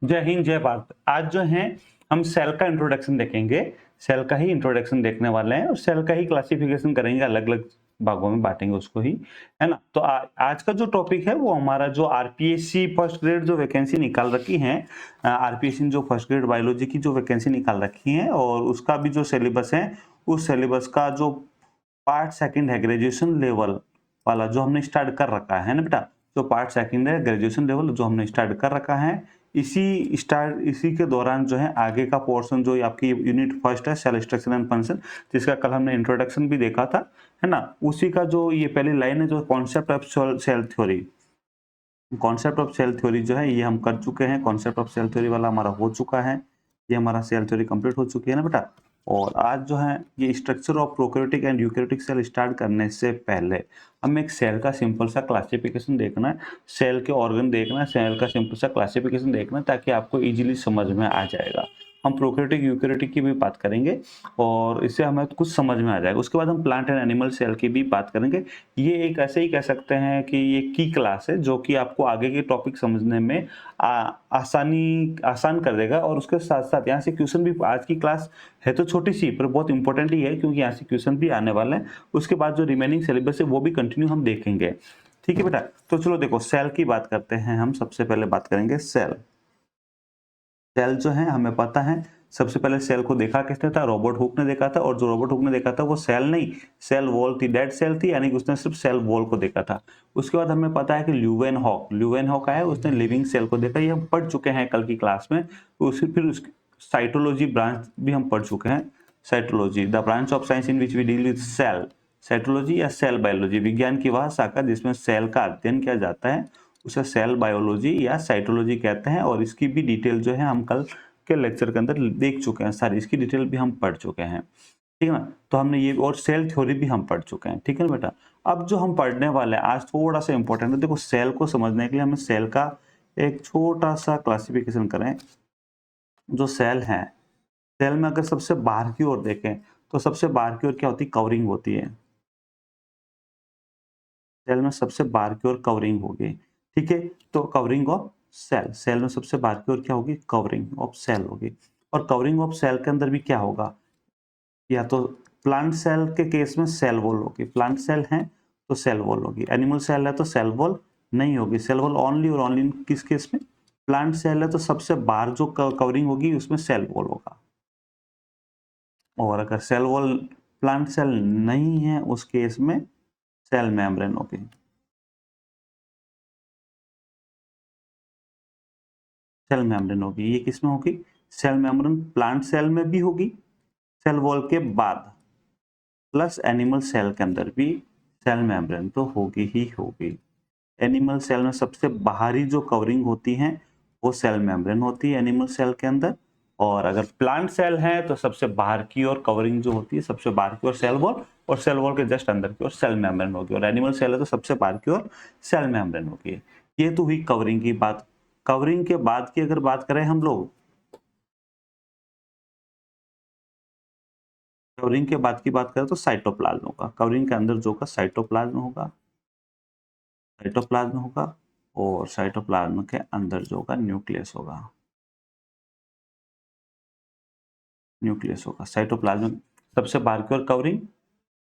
जय हिंद, जय भारत। आज जो है हम सेल का इंट्रोडक्शन देखेंगे। सेल का ही इंट्रोडक्शन देखने वाले हैं और सेल का ही क्लासिफिकेशन करेंगे, अलग-अलग भागों में बाँटेंगे उसको ही, है ना? तो आज का जो टॉपिक है वो हमारा जो आरपीएससी फर्स्ट ग्रेड जो वैकेंसी निकाल रखी है, आरपीएससी ने जो फर्स्ट ग्रेड बायोलॉजी की जो वैकेंसी निकाल रखी है और उसका भी जो सिलेबस है, उस सिलेबस का जो पार्ट सेकंड है ग्रेजुएशन लेवल वाला जो हमने स्टार्ट कर रखा है ना बेटा? जो पार्ट सेकंड है ग्रेजुएशन लेवल जो हमने स्टार्ट कर रखा है, इसी के दौरान जो है आगे का पोर्शन जो आपकी यूनिट फर्स्ट है सेल स्ट्रक्चर एंड फंक्शन, जिसका कल हमने इंट्रोडक्शन भी देखा था, है ना? उसी का जो ये पहली लाइन है जो concept of cell theory, concept of cell theory जो है ये हम कर चुके हैं। कॉन्सेप्ट ऑफ सेल थ्योरी वाला हमारा हो चुका है। ये हमारा सेल थ्योरी कंप्लीट हो चुकी है ना बेटा? और आज जो है ये structure of prokaryotic and eukaryotic cell start करने से पहले हमें एक सेल का सिंपल सा क्लासिफिकेशन देखना है, सेल के ऑर्गन देखना है, सेल का सिंपल सा क्लासिफिकेशन देखना है ताकि आपको इजीली समझ में आ जाएगा। हम प्रोकैरियोटिक यूकैरियोटिक की भी बात करेंगे और इससे हमें कुछ समझ में आ जाएगा। उसके बाद हम प्लांट एंड एनिमल सेल की भी बात करेंगे। ये एक ऐसे ही कह सकते हैं कि ये की क्लास है जो कि आपको आगे के टॉपिक समझने में आसान कर देगा और उसके साथ-साथ यहाँ से क्वेश्चन भी, आज की क्लास है तो छोटी-सी पर बहुत इंपॉर्टेंट ही है क्योंकि यहाँ से क्वेश्चन भी आने वाले हैं। उसके बाद जो रिमेनिंग सिलेबस है वो भी कंटिन्यू हम देखेंगे। ठीक है बेटा? तो चलो देखो सेल की बात करते हैं हम। सबसे पहले बात करेंगे सेल। सेल जो है हमें पता है, सबसे पहले सेल को देखा किसने था? रॉबर्ट हुक ने देखा था और जो रॉबर्ट हुक ने देखा था वो सेल नहीं, सेल वॉल थी, डेड सेल थी, यानी कि उसने सिर्फ सेल वॉल को देखा था। उसके बाद हमें पता है कि ल्यूवेनहॉक आया, उसने लिविंग सेल को देखा। ये हम पढ़ चुके हैं कल की क्लास में। फिर उसकी साइटोलॉजी ब्रांच भी हम पढ़ चुके हैं। Cytology the branch of science in which we deal with cell. Cytology या सेल बायोलॉजी, विज्ञान की वह शाखा जिसमें सेल का अध्ययन किया जाता है, उसे सेल बायोलॉजी या साइटोलॉजी कहते हैं। और इसकी भी डिटेल जो है हम कल के लेक्चर के अंदर देख चुके हैं, सारी इसकी डिटेल भी हम पढ़ चुके हैं। ठीक है ना? तो हमने ये और सेल थ्योरी भी हम पढ़ चुके हैं। ठीक है ना बेटा? अब जो हम पढ़ने वाले हैं आज थोड़ा सा इंपॉर्टेंट है। देखो सेल को समझने के लिए हमें सेल का एक छोटा सा क्लासिफिकेशन करें। जो सेल है, सेल में अगर सबसे बाहर की ओर देखें तो सबसे बाहर की ओर क्या होती है? कवरिंग होती है। सेल में सबसे बाहर की ओर कवरिंग होगी। ठीक है? तो कवरिंग ऑफ सेल, सेल में सबसे बाहर की ओर क्या होगी? कवरिंग ऑफ सेल होगी। और कवरिंग ऑफ सेल के अंदर भी क्या होगा? या तो प्लांट सेल के केस में सेल वॉल होगी, प्लांट सेल है तो सेल वॉल होगी, एनिमल सेल है तो सेल वॉल नहीं होगी। सेल वॉल ओनली और ओनली किस केस में? प्लांट सेल है तो सबसे बाहर जो कवरिंग होगी उसमें सेल वॉल होगा। और अगर सेल वॉल प्लांट सेल नहीं है उस केस में सेल मेम्ब्रेन होगी। सेल मेम्ब्रेन होगी। ये किसमें होगी? सेल मेम्ब्रेन प्लांट सेल में भी होगी, सेल वॉल के बाद, प्लस एनिमल सेल के अंदर भी सेल मेम्ब्रेन तो होगी ही होगी। एनिमल सेल में सबसे बाहरी जो कवरिंग होती है वो सेल मेम्ब्रेन होती है एनिमल सेल के अंदर। और अगर प्लांट सेल है तो सबसे बाहर की ओर कवरिंग जो होती है, सबसे बाहर की ओर सेल वॉल और सेल वॉल के जस्ट अंदर की ओर सेल मेम्ब्रेन होगी। और एनिमल सेल है तो सबसे बाहर की ओर सेल मेम्ब्रेन होगी। ये तो हुई कवरिंग की बात। कवरिंग के बाद की अगर बात करें हम लोग, कवरिंग के बाद की बात करें तो साइटोप्लाज्म होगा। कवरिंग के अंदर जो होगा साइटोप्लाज्म होगा, साइटोप्लाज्म होगा। और साइटोप्लाज्म के अंदर जो होगा न्यूक्लियस होगा, न्यूक्लियस होगा। साइटोप्लाज्म सबसे बाहर की ओर कवरिंग,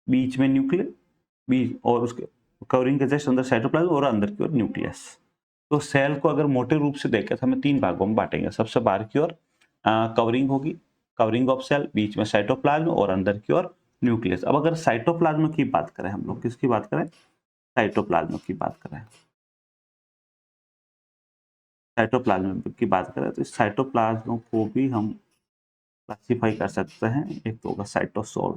बीच में न्यूक्लियस, बीच और उसके कवरिंग के जस्ट अंदर साइटोप्लाज्म और अंदर की ओर न्यूक्लियस। तो सेल को अगर मोटे रूप से देखें तो हमें तीन भागों में बांटेंगे। सबसे बाहर की ओर कवरिंग होगी, कवरिंग ऑफ सेल, बीच में साइटोप्लाज्म और अंदर की ओर न्यूक्लियस। अब अगर साइटोप्लाज्म की बात करें हम लोग, किसकी बात करें? साइटोप्लाज्म की बात करें, साइटोप्लाज्म की बात करें तो इस साइटोप्लाज्म को भी हम क्लासिफाई कर सकते हैं। एक तो होगा साइटोसोल,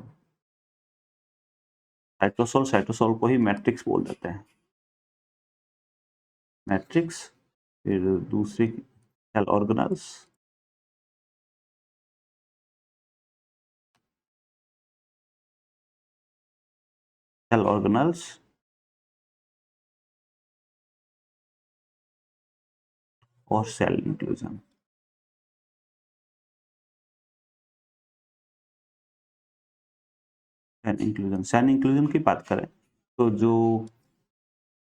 साइटोसोल, साइटोसोल को ही मैट्रिक्स बोल देते हैं, मैट्रिक्स। फिर दूसरी सेल ऑर्गेनल्स, सेल ऑर्गेनल्स और cell inclusion. Cell inclusion, cell inclusion की बात करें तो जो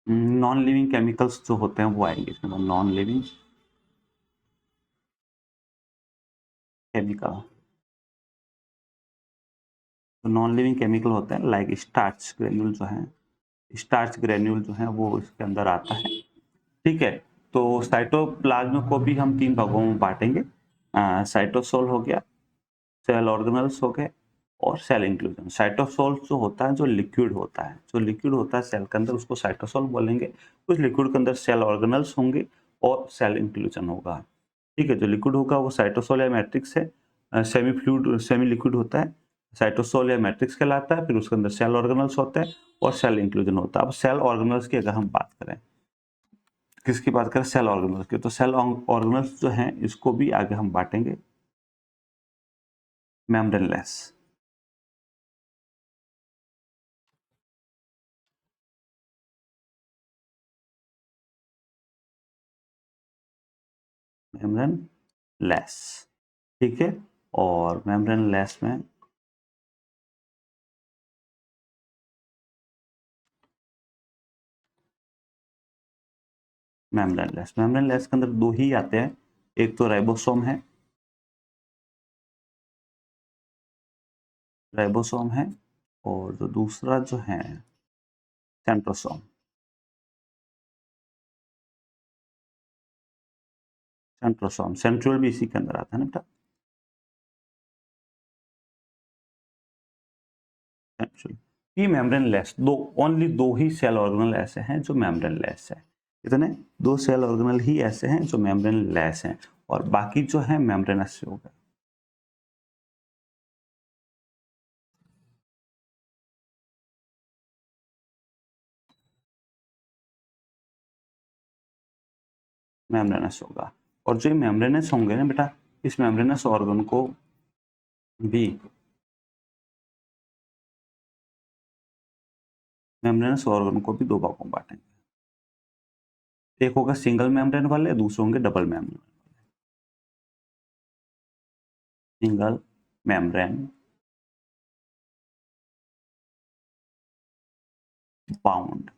नॉन लिविंग केमिकल्स जो होते हैं वो आएंगे इसमें। Non living chemical, non living chemical होते हैं लाइक स्टार्च ग्रेन्यूल जो है, स्टार्च ग्रेन्यूल जो है वो इसके अंदर आता है। ठीक है, तो साइटोप्लाज्म को भी हम 3 भागों में बांटेंगे। साइटोसोल हो गया, सेल ऑर्गेनल्स हो गए और सेल इंक्लूजन। साइटोसोल जो होता है, जो लिक्विड होता है, जो लिक्विड होता है सेल के अंदर, उसको साइटोसोल बोलेंगे। उस लिक्विड के अंदर सेल ऑर्गेनल्स होंगे और सेल इंक्लूजन होगा। ठीक है, जो लिक्विड होगा वो साइटोसोल या मैट्रिक्स है, सेमी फ्लूइड सेमी लिक्विड होता है, साइटोसोल या मैट्रिक्स कहलाता है। फिर उसके अंदर सेल ऑर्गेनल्स होते हैं और सेल इंक्लूजन होता है। अब सेल ऑर्गेनल्स की अगर हम बात करें, किसकी बात करें, सेल ऑर्गेनल्स की, तो सेल ऑर्गेनल्स जो हैं इसको भी आगे हम बांटेंगे मेम्ब्रेनलेस, मेम्ब्रेनलेस। ठीक है, और मेम्ब्रेनलेस में मेम्ब्रेनलेस के अंदर 2 ही आते हैं, एक तो राइबोसोम है और जो दूसरा जो है सेंट्रोसोम। सेंट्रोसोम, सेंट्रियोल भी इसी के अंदर आता है ना बेटा, सेंट्रियोल। ये मेम्ब्रेनलेस, ओनली 2 ही सेल ऑर्गेनल ऐसे हैं जो मेम्ब्रेनलेस है। इतने 2 सेल ऑर्गेनल ही ऐसे हैं जो मेम्ब्रेनलेस हैं और बाकी जो है मेम्ब्रेनस से हो गए। मेम्ब्रेनस होगा, और जो मेम्ब्रेनस होंगे ना बेटा, इस मेम्ब्रेनस ऑर्गन को भी मेम्ब्रेनस ऑर्गन को भी 2 भागों में बांटेंगे। एक होगा सिंगल मेम्ब्रेन वाले, दूसरे होंगे double membrane. Single membrane bound,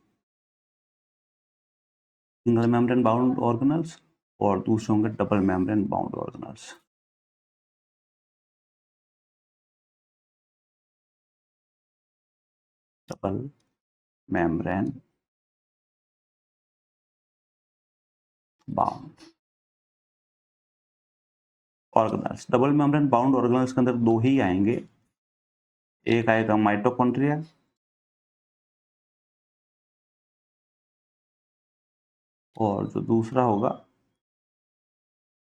single membrane bound organelles, और दूसरे होंगे double membrane bound organelles. Double membrane bound organelles. Double membrane bound organelles के अंदर 2 ही आएंगे, एक आएगा माइटोकॉन्ड्रिया और जो दूसरा होगा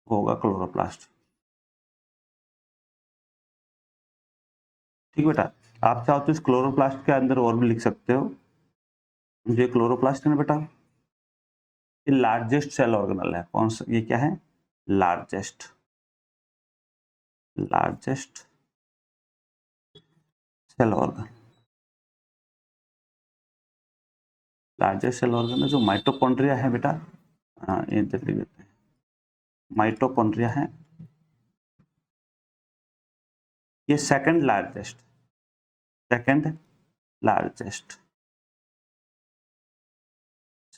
क्लोरोप्लास्ट। ठीक बेटा, आप चाहो तो इस क्लोरोप्लास्ट के अंदर और भी लिख सकते हो। जो क्लोरोप्लास्ट है ना बेटा, ये लार्जेस्ट सेल ऑर्गेनल है। कौन सा, ये क्या है, largest cell organ. Largest cell organ है जो माइटोकॉन्ड्रिया है बेटा। हाँ, ये लिख देते हैं, माइटोकॉन्ड्रिया है, ये सेकंड लार्जेस्ट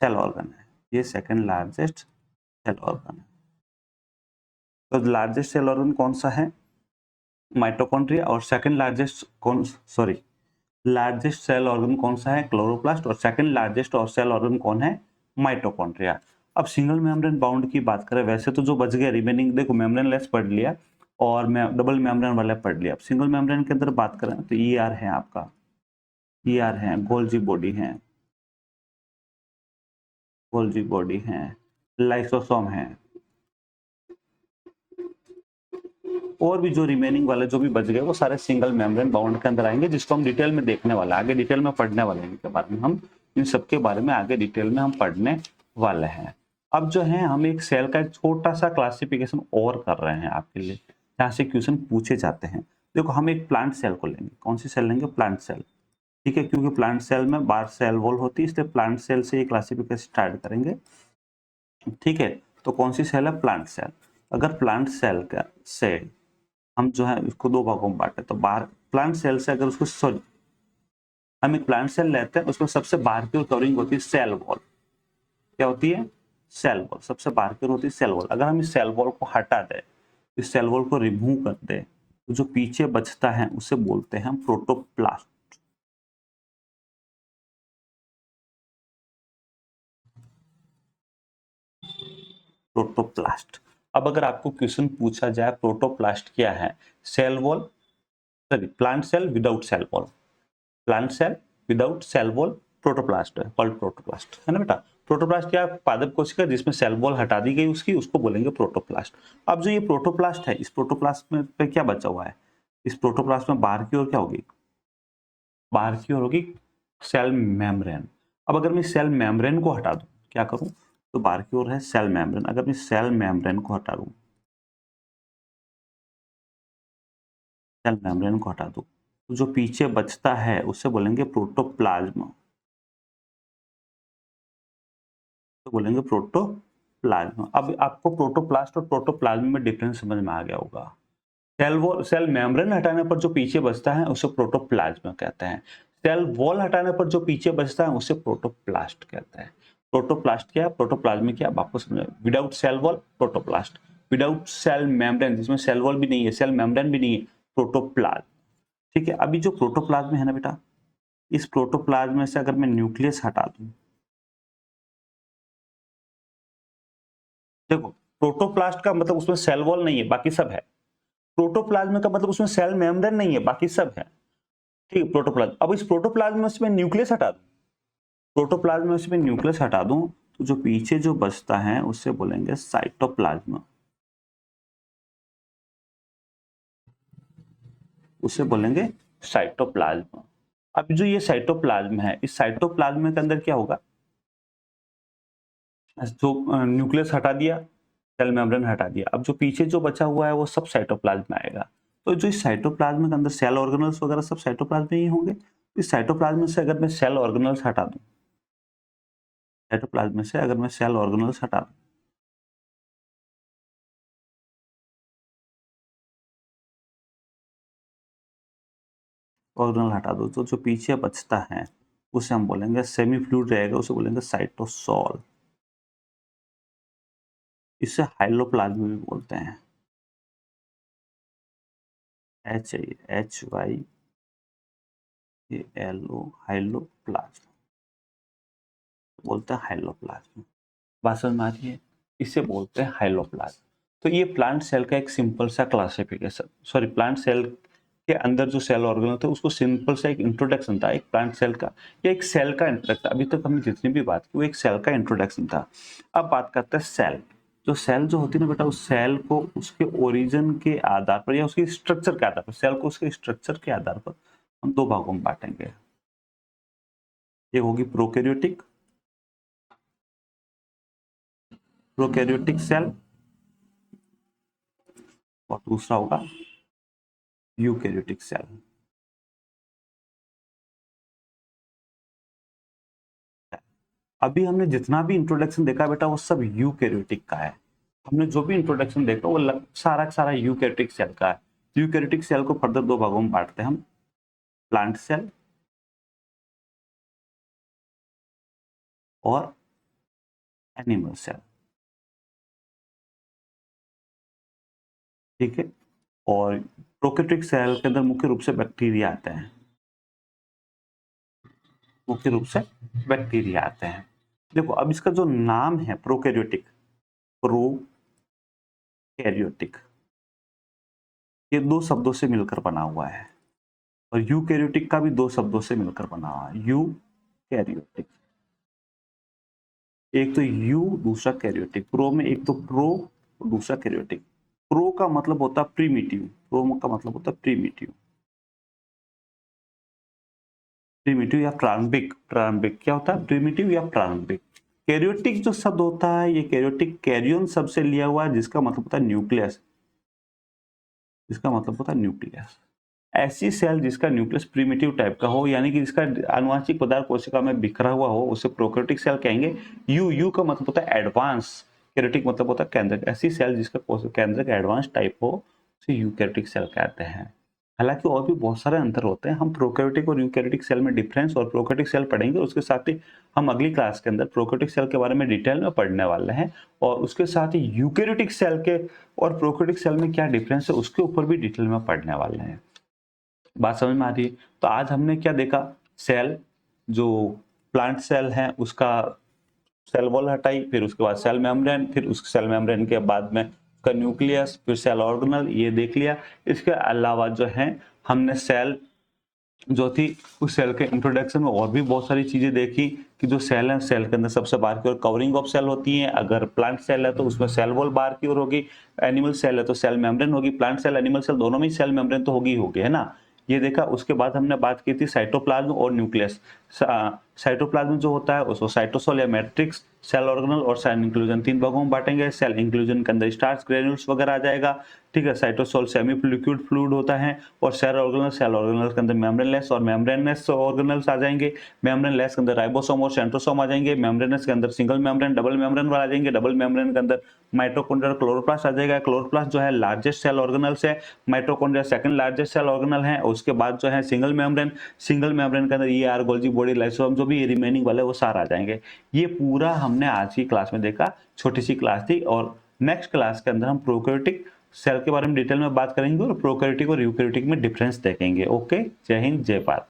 सेल ऑर्गन है। ये सेकंड लार्जेस्ट सेल ऑर्गन है। तो लार्जेस्ट सेल ऑर्गन कौन सा है, माइटोकॉन्ड्रिया, और second largest largest cell organ कौन सा है, क्लोरोप्लास्ट, और सेकंड लार्जेस्ट और सेल ऑर्गन कौन है, माइटोकॉन्ड्रिया। अब सिंगल मेम्ब्रेन बाउंड की बात करें, वैसे तो जो बच गया रिमेनिंग, देखो मेम्ब्रेनलेस पढ़ लिया और डबल मेम्ब्रेन वाला पढ़ लिया। अब सिंगल मेम्ब्रेन के अंदर बात करें तो ईआर है आपका, ईआर है, गोल्जी बॉडी है, लाइसोसोम है, और भी जो रिमेनिंग वाले जो भी बच गए वो सारे सिंगल मेम्ब्रेन बाउंड के अंदर आएंगे, जिसको हम डिटेल में देखने वाले, आगे डिटेल में पढ़ने वाले हैं। इनके बारे में हम, इन सबके बारे में आगे डिटेल में हम पढ़ने वाले हैं। अब जो है हम एक सेल का एक छोटा सा क्लासिफिकेशन और कर रहे हैं आपके लिए, जहाँ से क्वेश्चन पूछे जाते हैं। देखो, हम एक प्लांट सेल को लेंगे। कौन सी सेल लेंगे, प्लांट सेल। ठीक है, क्योंकि प्लांट सेल में बार सेल वॉल होती है, इसलिए प्लांट सेल से ये क्लासिफिकेशन स्टार्ट करेंगे। ठीक है, तो कौन सी सेल है, प्लांट सेल। अगर प्लांट सेल का से हम जो है इसको 2 भागों में बांटे, तो बाहर प्लांट सेल से अगर उसको, सॉरी, हम एक प्लांट सेल लेते हैं, उसमें सबसे बाहर की कवरिंग होती है सेल वॉल। क्या होती है, सेल वॉल। सबसे बाहर की होती है सेल वॉल। अगर हम इस सेल वॉल को हटा दें, इस सेल वॉल को रिमूव कर दे तो जो पीछे बचता है उसे बोलते हैं हम प्रोटोप्लास्ट। प्रोटोप्लास्ट। अब अगर आपको क्वेश्चन पूछा जाए प्रोटोप्लास्ट क्या है, cell wall, sorry plant cell without cell wall, plant cell without cell wall protoplast है, कॉल्ड प्रोटोप्लास्ट, है ना बेटा। प्रोटोप्लास्ट क्या है, पादप कोशिका जिसमें सेल वॉल हटा दी गई उसकी, उसको बोलेंगे प्रोटोप्लास्ट। अब जो ये प्रोटोप्लास्ट है, इस प्रोटोप्लास्ट में पे क्या बचा हुआ है, इस प्रोटोप्लास्ट में बाहर की ओर क्या होगी, बाहर की ओर होगी सेल मेम्ब्रेन। अब अगर मैं सेल मेम्ब्रेन को हटा दूं, क्या करूं, तो बाहर की ओर है सेल मेम्ब्रेन, अगर मैं सेल मेम्ब्रेन को हटा दूं, सेल मेम्ब्रेन को हटा दूं तो जो पीछे बचता है उसे बोलेंगे प्रोटोप्लाज्म, तो बोलेंगे प्रोटोप्लाज्म। अब आपको प्रोटोप्लास्ट और प्रोटोप्लाज्म में डिफरेंस समझ में आ गया होगा। सेल वॉल, सेल मेम्ब्रेन हटाने पर जो पीछे बचता है उसे प्रोटोप्लाज्म कहते हैं। सेल वॉल हटाने पर जो पीछे बचता है उसे प्रोटोप्लास्ट कहते हैं। प्रोटोप्लास्ट क्या, प्रोटोप्लाज्म क्या, आपको समझ, without cell wall protoplast, without cell membrane जिसमें सेल वॉल भी नहीं है, सेल मेम्ब्रेन भी नहीं है, प्रोटोप्लाज्म। ठीक है, अभी जो प्रोटोप्लाज्म है ना बेटा, इस प्रोटोप्लाज्म में से अगर मैं न्यूक्लियस हटा दूं, देखो प्रोटोप्लास्ट का मतलब उसमें सेल वॉल नहीं है, बाकी सब है। प्रोटोप्लाज्म का मतलब उसमें सेल मेम्ब्रेन नहीं है, बाकी सब है। ठीक है, प्रोटोप्लाज्म। अब इस प्रोटोप्लाज्म में से मैं न्यूक्लियस हटा दूं, प्रोटोप्लाज्म में से मैं न्यूक्लियस हटा दूं तो जो पीछे जो बचता है उससे बोलेंगे साइटोप्लाज्म, उसे बोलेंगे साइटोप्लाज्म। अब जो ये साइटोप्लाज्म है, इस साइटोप्लाज्म के अंदर क्या होगा, जो न्यूक्लियस हटा दिया, सेल मेम्ब्रेन हटा दिया, अब जो पीछे जो बचा हुआ है वो सब साइटोप्लाज्म में आएगा। तो जो इस साइटोप्लाज्म के अंदर सेल ऑर्गेनल्स वगैरह सब साइटोप्लाज्म में ही होंगे। इस साइटोप्लाज्म से अगर मैं सेल ऑर्गेनल्स हटा दूं, साइटोप्लाज्म से अगर मैं सेल ऑर्गेनल्स हटा दूं, ऑर्गेनल हटा दो तो जो पीछे बचता है उसे हम बोलेंगे, सेमी फ्लूइड रहेगा उसे बोलेंगे साइटोसोल। इसे हाइलोप्लाज्म भी बोलते हैं, HYLO, हाइलोप्लाज्म बोलते हैं, हाइलोप्लाज्म। बात समझ में आ रही है, इसे बोलते हैं हाइलोप्लाज्म। तो ये प्लांट सेल का एक सिंपल सा क्लासिफिकेशन, सॉरी प्लांट सेल के अंदर जो सेल ऑर्गेनल था उसको सिंपल सा एक इंट्रोडक्शन था, एक प्लांट सेल का या एक सेल का इंट्रोडक्शन। अभी तक हमने जितनी भी बात की वो एक सेल का इंट्रोडक्शन था। अब बात करते हैं सेल। जो सेल जो होती है ना बेटा, उस सेल को उसके ओरिजिन के आधार पर या उसके स्ट्रक्चर के आधार पर, सेल को उसके स्ट्रक्चर के आधार पर हम दो भागों में बांटेंगे। एक होगी प्रोकैरियोटिक, प्रोकैरियोटिक सेल, और दूसरा होगा यूकैरियोटिक सेल। अभी हमने जितना भी इंट्रोडक्शन देखा बेटा वो सब यूकैरियोटिक का है। हमने जो भी इंट्रोडक्शन देखा वो सारा का सारा यूकैरियोटिक सेल का है। यूकैरियोटिक सेल को फर्दर दो भागों में बांटते हैं हम, प्लांट सेल और एनिमल सेल। ठीक है, और प्रोकैरियोटिक सेल के अंदर मुख्य रूप से बैक्टीरिया आते हैं, मुख्य रूप से बैक्टीरिया आते हैं। देखो अब इसका जो नाम है प्रोकैरियोटिक, प्रोकैरियोटिक, ये दो शब्दों से मिलकर बना हुआ है, और यूकैरियोटिक का भी दो शब्दों से मिलकर बना हुआ है, यूकैरियोटिक। एक तो यू, दूसरा कैरियोटिक। प्रो में एक तो प्रो, दूसरा कैरियोटिक। प्रो का मतलब होता है प्रीमिटिव, प्रो का मतलब होता है प्रीमिटिव, प्रीमिटिव या प्रारंभिक। प्रारंभिक क्या होता है, प्रीमिटिव या प्रारंभिक। कैरियोटिक जो शब्द होता है ये कैरियोटिक कैरियन शब्द से लिया हुआ है, जिसका मतलब होता है न्यूक्लियस, जिसका मतलब होता है न्यूक्लियस। ऐसी सेल जिसका न्यूक्लियस प्रीमिटिव टाइप का हो, यानी कि जिसका आनुवांशिक पदार्थ कोशिका में बिखरा हुआ हो, उसे प्रोकैरियोटिक सेल कहेंगे। यू का मतलब होता है एडवांस, कैरियोटिक मतलब होता है केंद्रक। ऐसी सेल जिसका केंद्रक एडवांस टाइप हो उसे यूकैरियोटिक सेल कहते हैं। हालांकि और भी बहुत सारे अंतर होते हैं। हम प्रोकैरियोटिक और यूकैरियोटिक सेल में डिफरेंस और प्रोकैरियोटिक सेल पढ़ेंगे, उसके साथ ही हम अगली क्लास के अंदर प्रोकैरियोटिक सेल के बारे में डिटेल में पढ़ने वाले हैं, और उसके साथ ही यूकैरियोटिक सेल के और प्रोकैरियोटिक सेल में क्या डिफरेंस है उसके ऊपर भी डिटेल में पढ़ने वाले हैं। बात समझ में आ रही है? तो आज हमने क्या देखा, सेल, जो प्लांट सेल है उसका सेल वॉल हटाई, फिर उसके बाद सेल मेम्ब्रेन, फिर उस सेल मेम्ब्रेन के बाद में उसका न्यूक्लियस, फिर सेल ऑर्गेनल, ये देख लिया। इसके अलावा जो है हमने सेल जो थी उस सेल के इंट्रोडक्शन में और भी बहुत सारी चीजें देखी कि जो सेल है, सेल के अंदर सबसे बाहर की ओर कवरिंग ऑफ सेल होती है। अगर प्लांट सेल है तो उसमें सेल वॉल बाहर की ओर होगी, एनिमल सेल है तो सेल मेम्ब्रेन होगी। प्लांट सेल एनिमल सेल दोनों में ही सेल मेम्ब्रेन तो होगी ही होगी, है ना। ये देखा। उसके बाद हमने बात की थी साइटोप्लाज्म और न्यूक्लियस। साइटोप्लाज्म जो होता है उसको साइटोसोल या मैट्रिक्स, सेल ऑर्गेनल और सेल इंक्लूजन, तीन भागों में बांटेंगे। सेल इंक्लूजन के अंदर स्टार्च, ग्रेन्यूल्स वगैरह आ जाएगा, ठीक है। साइटोसोल सेमी लिक्विड फ्लूइड होता है, और सेल ऑर्गेनल के अंदर मेम्ब्रेनलेस और मेम्ब्रेनलेस ऑर्गेनल्स आ जाएंगे। मेम्ब्रेनलेस के अंदर राइबोसोम और सेंट्रोसोम आ जाएंगे। मेम्ब्रेनलेस के अंदर सिंगल मेम्ब्रेन, डबल मेम्ब्रेन वाला आ जाएंगे। डबल मेम्ब्रेन के अंदर माइटोकॉन्ड्रिया, क्लोरोप्लास्ट आ जाएगा। क्लोरोप्लास्ट जो है लार्जेस्ट सेल ऑर्गेनल्स है, mitochondria second largest cell organelle है। उसके बाद जो है सिंगल मेम्ब्रेन, सिंगल मेम्ब्रेन के अंदर ईआर, गोल्जी बॉडी, लाइसोसोम, जो भी रिमेनिंग वाले वो सारे आ जाएंगे। ये पूरा हमने आज की क्लास में देखा, छोटी सी क्लास थी। और नेक्स्ट क्लास के अंदर हम प्रोकैरियोटिक सेल के बारे में डिटेल में बात करेंगे और प्रोकैरियोटिक और यूकैरियोटिक में डिफरेंस देखेंगे। ओके, जय हिंद, जय भारत।